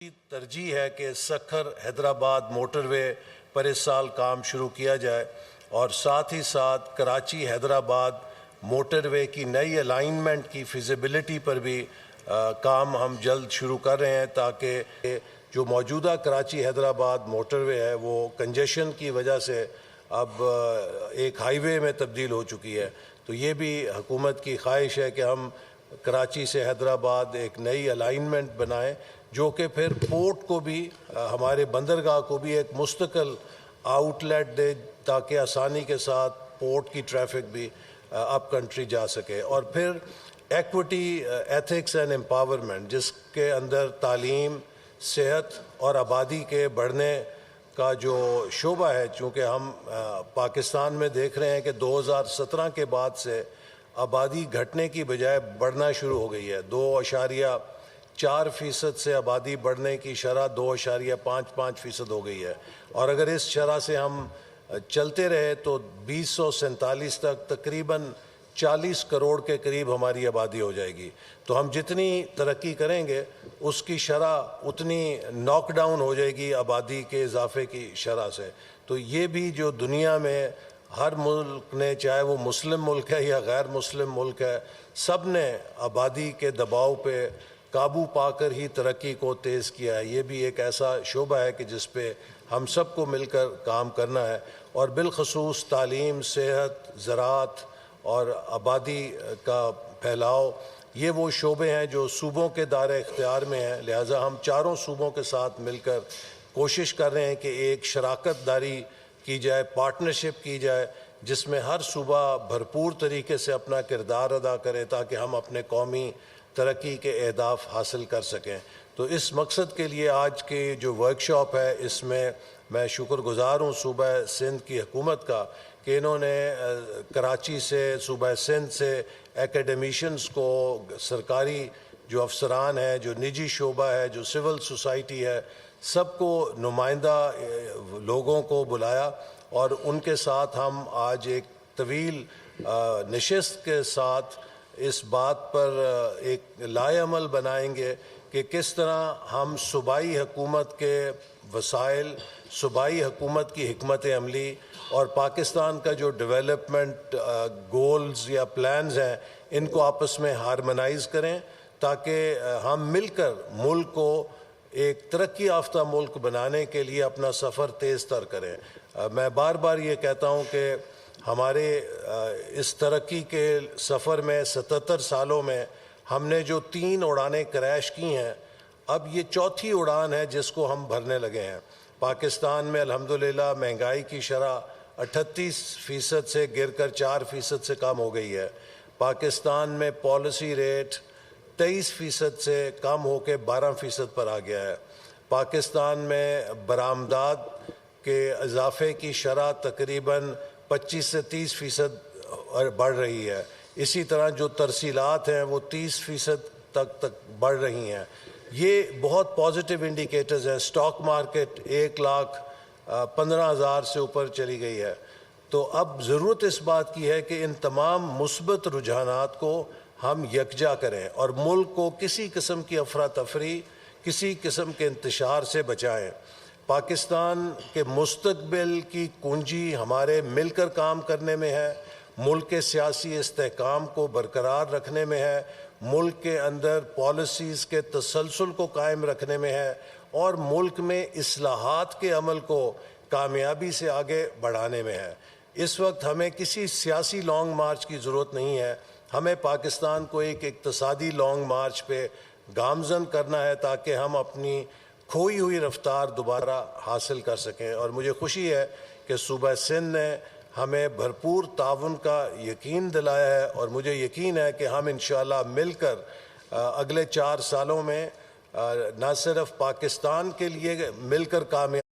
ترجیح ہے کہ سکھر حیدرآباد موٹر وے پر اس سال کام شروع کیا جائے اور ساتھ ہی ساتھ کراچی حیدرآباد موٹر وے کی نئی الائنمنٹ کی فیزیبلٹی پر بھی کام ہم جلد شروع کر رہے ہیں تاکہ جو موجودہ کراچی حیدرآباد موٹر وے ہے وہ کنجیشن کی وجہ سے اب ایک ہائی وے میں تبدیل ہو چکی ہے۔ تو یہ بھی حکومت کی خواہش ہے کہ ہم کراچی سے حیدرآباد ایک نئی الائنمنٹ بنائیں جو کہ پھر پورٹ کو بھی ہمارے بندرگاہ کو بھی ایک مستقل آؤٹ لیٹ دے تاکہ آسانی کے ساتھ پورٹ کی ٹریفک بھی اپ کنٹری جا سکے۔ اور پھر ایکوٹی ایتھکس اینڈ امپاورمنٹ جس کے اندر تعلیم، صحت اور آبادی کے بڑھنے کا جو شعبہ ہے، چونکہ ہم پاکستان میں دیکھ رہے ہیں کہ 2017 کے بعد سے آبادی گھٹنے کی بجائے بڑھنا شروع ہو گئی ہے۔ 2.4% سے آبادی بڑھنے کی شرح 2.55% ہو گئی ہے، اور اگر اس شرح سے ہم چلتے رہے تو 2047 تک تقریباً 40 کروڑ کے قریب ہماری آبادی ہو جائے گی۔ تو ہم جتنی ترقی کریں گے اس کی شرح اتنی ناک ڈاؤن ہو جائے گی آبادی کے اضافے کی شرح سے۔ تو یہ بھی جو دنیا میں ہر ملک نے، چاہے وہ مسلم ملک ہے یا غیر مسلم ملک ہے، سب نے آبادی کے دباؤ پہ قابو پا کر ہی ترقی کو تیز کیا ہے۔ یہ بھی ایک ایسا شعبہ ہے کہ جس پہ ہم سب کو مل کر کام کرنا ہے، اور بالخصوص تعلیم، صحت، زراعت اور آبادی کا پھیلاؤ، یہ وہ شعبے ہیں جو صوبوں کے دائرۂ اختیار میں ہیں۔ لہٰذا ہم چاروں صوبوں کے ساتھ مل کر کوشش کر رہے ہیں کہ ایک شراکت داری کی جائے، پارٹنرشپ کی جائے، جس میں ہر صوبہ بھرپور طریقے سے اپنا کردار ادا کرے تاکہ ہم اپنے قومی ترقی کے اہداف حاصل کر سکیں۔ تو اس مقصد کے لیے آج کی جو ورکشاپ ہے، اس میں شکر گزار ہوں صوبہ سندھ کی حکومت کا کہ انہوں نے کراچی سے، صوبہ سندھ سے ایکیڈمیشنز کو، سرکاری جو افسران ہیں، جو نجی شعبہ ہے، جو سول سوسائٹی ہے، سب کو نمائندہ لوگوں کو بلایا، اور ان کے ساتھ ہم آج ایک طویل نشست کے ساتھ اس بات پر ایک لائحہ عمل بنائیں گے کہ کس طرح ہم صوبائی حکومت کے وسائل، صوبائی حکومت کی حکمت عملی اور پاکستان کا جو ڈیولپمنٹ گولز یا پلانز ہیں، ان کو آپس میں ہارمنائز کریں تاکہ ہم مل کر ملک کو ایک ترقی یافتہ ملک بنانے کے لیے اپنا سفر تیز تر کریں۔ میں بار بار یہ کہتا ہوں کہ ہمارے اس ترقی کے سفر میں 77 سالوں میں ہم نے جو 3 اڑانیں کریش کی ہیں، اب یہ 4تھی اڑان ہے جس کو ہم بھرنے لگے ہیں۔ پاکستان میں الحمدللہ مہنگائی کی شرح 38% سے گر کر 4% سے کم ہو گئی ہے۔ پاکستان میں پالیسی ریٹ 23% سے کم ہو کے 12% پر آ گیا ہے۔ پاکستان میں برآمدات کے اضافے کی شرح تقریباً 25 سے 30% بڑھ رہی ہے۔ اسی طرح جو ترسیلات ہیں وہ 30% تک بڑھ رہی ہیں۔ یہ بہت پازیٹیو انڈیکیٹرز ہیں۔ سٹاک مارکیٹ 1,15,000 سے اوپر چلی گئی ہے۔ تو اب ضرورت اس بات کی ہے کہ ان تمام مثبت رجحانات کو ہم یکجا کریں اور ملک کو کسی قسم کی افراتفری، کسی قسم کے انتشار سے بچائیں۔ پاکستان کے مستقبل کی کنجی ہمارے مل کر کام کرنے میں ہے، ملک کے سیاسی استحکام کو برقرار رکھنے میں ہے، ملک کے اندر پالیسیز کے تسلسل کو قائم رکھنے میں ہے، اور ملک میں اصلاحات کے عمل کو کامیابی سے آگے بڑھانے میں ہے۔ اس وقت ہمیں کسی سیاسی لانگ مارچ کی ضرورت نہیں ہے، ہمیں پاکستان کو ایک اقتصادی لانگ مارچ پہ گامزن کرنا ہے تاکہ ہم اپنی کھوئی ہوئی رفتار دوبارہ حاصل کر سکیں۔ اور مجھے خوشی ہے کہ صوبہ سندھ نے ہمیں بھرپور تعاون کا یقین دلایا ہے، اور مجھے یقین ہے کہ ہم انشاءاللہ مل کر اگلے 4 سالوں میں نہ صرف پاکستان کے لیے مل کر کامیاب